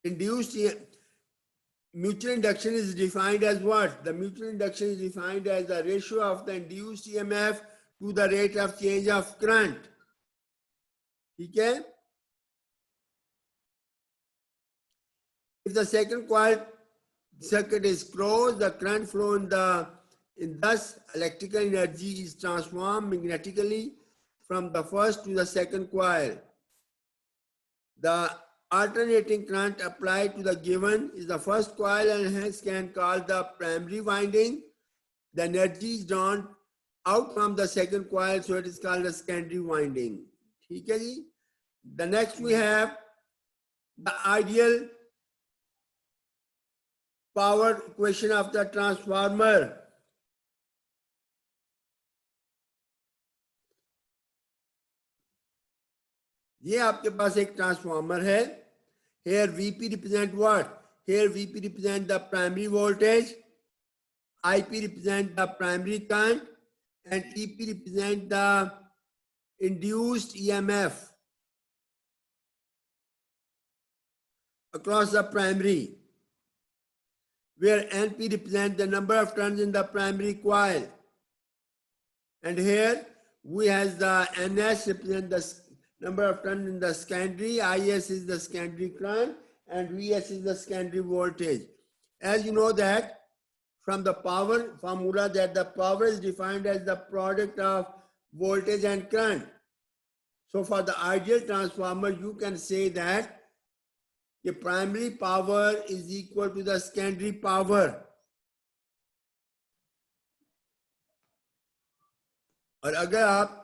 induced mutual induction is defined as what? The mutual induction is defined as the ratio of the induced EMF to the rate of change of current. ठीक है? If the second coil circuit is closed, the current flow in thus electrical energy is transformed magnetically from the first to the second coil. The alternating current applied to the given is the first coil and hence can call the primary winding. The energy is drawn out from the second coil, so it is called the secondary winding. ठीक है जी? The next we have the ideal power equation of the transformer. ये आपके पास एक transformer है. Here VP represent what? Here VP represent the primary voltage, IP represent the primary current, and TP represent the induced EMF across the primary, where NP represent the number of turns in the primary coil. And here we have the NS represent the number of turns in the secondary, IS is the secondary current, and VS is the secondary voltage. As you know that from the power formula that the power is defined as the product of voltage and current. So for the ideal transformer, you can say that the primary power is equal to the secondary power. और अगर आप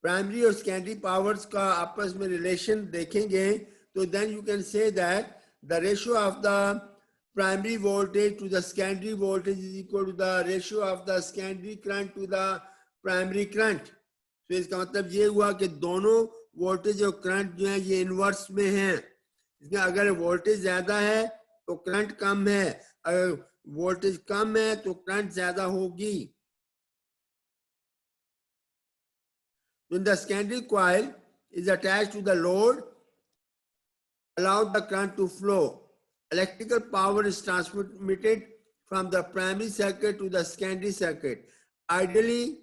primary और secondary powers का आपस में relation देखेंगे तो then you can say that the ratio of the primary voltage to the secondary voltage is equal to the ratio of the secondary current to the primary current. तो इसका मतलब ये हुआ कि दोनों वोल्टेज और करंट जो है ये इनवर्स में हैं. इसमें अगर वोल्टेज ज्यादा है तो करंट कम है, अगर वोल्टेज कम है तो करंट ज्यादा होगी. When the secondary coil is attached to the load, allow the current to flow. Electrical power is transmitted from the primary circuit to the secondary circuit. Ideally,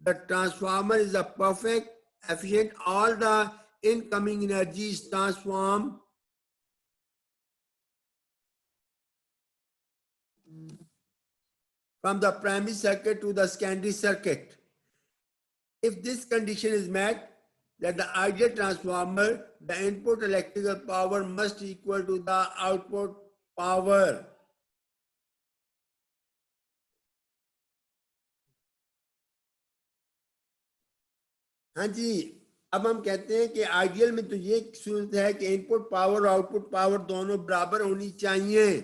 the transformer is a perfect, efficient. All the incoming energy is transformed from the primary circuit to the secondary circuit. If this condition is met, that the ideal transformer, the input electrical power must equal to the output power. हाँ जी, अब हम कहते हैं कि ideal में तो ये सूरत है कि इनपुट पावर और आउटपुट पावर दोनों बराबर होनी चाहिए.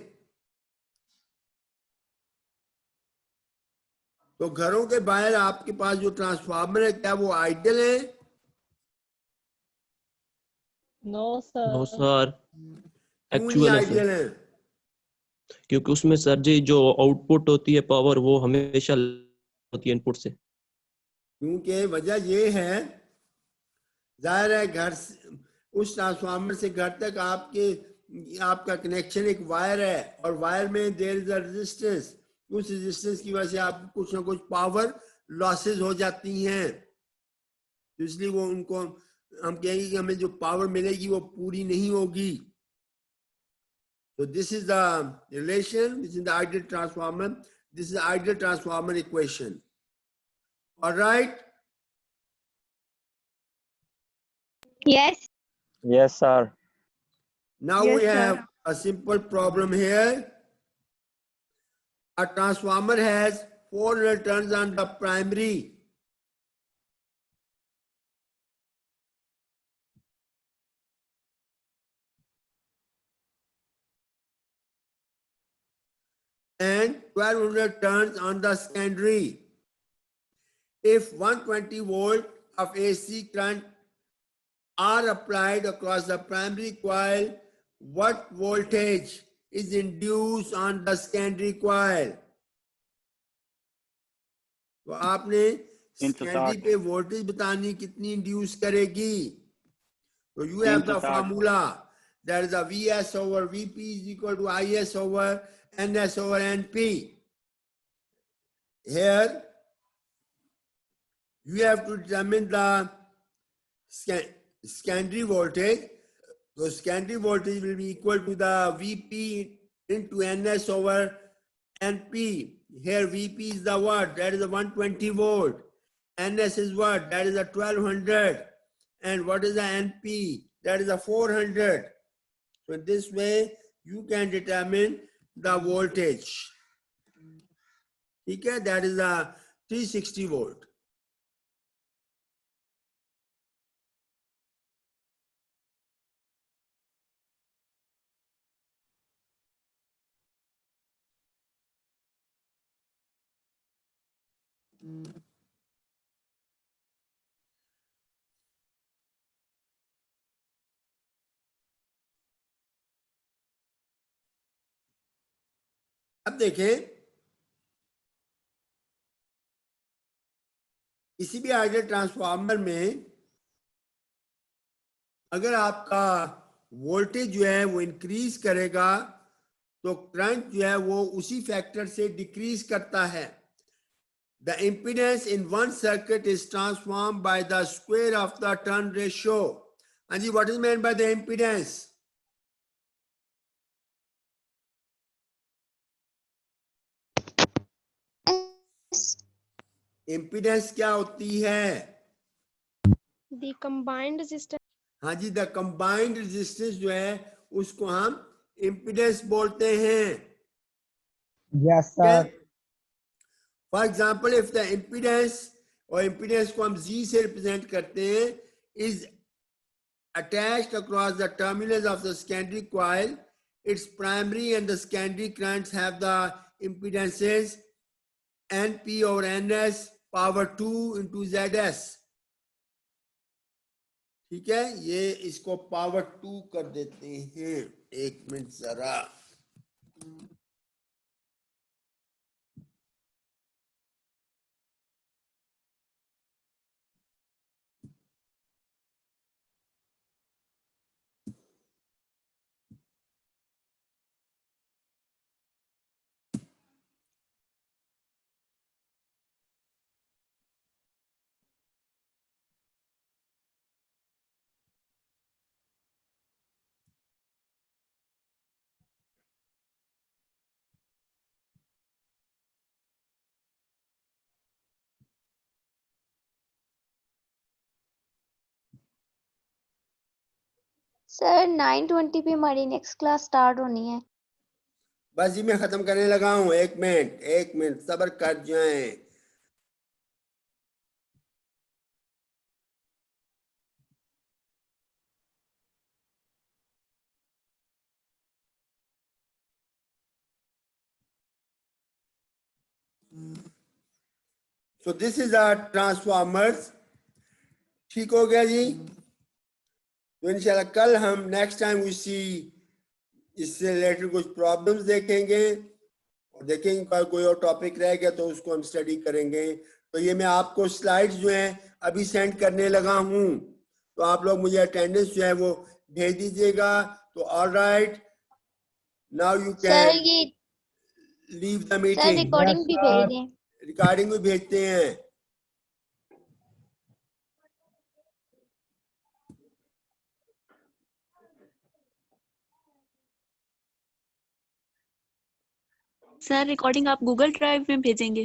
तो घरों के बाहर आपके पास जो ट्रांसफार्मर है क्या वो आइडियल है? No sir. नो सर, क्यों नहीं एक्चुअल है आइडियल सर, है? क्योंकि उसमें सर जी जो आउटपुट होती है पावर वो हमेशा होती है इनपुट से. क्योंकि वजह ये है, जाहिर है घर उस ट्रांसफार्मर से घर तक आपका कनेक्शन एक वायर है और वायर में देयर इज अ रेजिस्टेंस. उस रेजिस्टेंस की वजह से आपको कुछ ना कुछ पावर लॉसेस हो जाती हैं. तो इसलिए वो उनको हम कहेंगे कि हमें जो पावर मिलेगी वो पूरी नहीं होगी. तो this is the relation, this is the ideal transformer, this is ideal transformer equation. All right. Yes. Yes, sir. Now Yes, we sir. have a simple problem here. A transformer has 400 turns on the primary. And 1200 turns on the secondary. If 120 volt of AC current are applied across the primary coil, what voltage is induced on the secondary coil? तो आपने secondary पे voltage बतानी कितनी induce करेगी? So you have the formula. That is a Vs over Vp is equal to Is over Ns over Np. Here, you have to determine the secondary voltage. So secondary voltage will be equal to the Vp into Ns over Np. Here Vp is the what? That is a 120 volt. Ns is what? That is a 1200. And what is the Np? That is a 400. So in this way, you can determine the voltage. Okay, that is a 360 volt. अब देखें, किसी भी ideal transformer में अगर आपका voltage जो है वो इंक्रीज करेगा तो करंट जो है वो उसी फैक्टर से डिक्रीज करता है. The impedance in one circuit is transformed by the square of the turn ratio. And what is meant by the impedance? Impedance क्या होती है? The combined resistance. हाँ जी, the combined resistance जो है उसको हम impedance बोलते हैं. Yes, sir. For example, if the impedance और impedance को हम Z से represent करते हैं is attached across the terminals of the secondary coil, its primary and the secondary currents have the impedances Np over Ns power 2 into Zs. ठीक है, ये इसको पावर 2 कर देते हैं. एक मिनट जरा. सर 9:20 पे हमारी नेक्स्ट क्लास स्टार्ट होनी है. बस जी मैं खत्म करने लगा हूं. एक मिनट सब्र कर जाएं. So this is our transformers. ठीक हो गया जी. तो इंशाल्लाह कल हम नेक्स्ट टाइम उसी इससे रिलेटेड कुछ प्रॉब्लम्स देखेंगे और देखेंगे कोई और टॉपिक रह गया तो उसको हम स्टडी करेंगे. तो ये मैं आपको स्लाइड्स जो हैं अभी सेंड करने लगा हूं, तो आप लोग मुझे अटेंडेंस जो है वो भेज दीजिएगा. तो alright, now you can leave the meeting. Sir recording भी भेज दें. रिकॉर्डिंग भी भेजते हैं. सर रिकॉर्डिंग आप गूगल ड्राइव में भेजेंगे?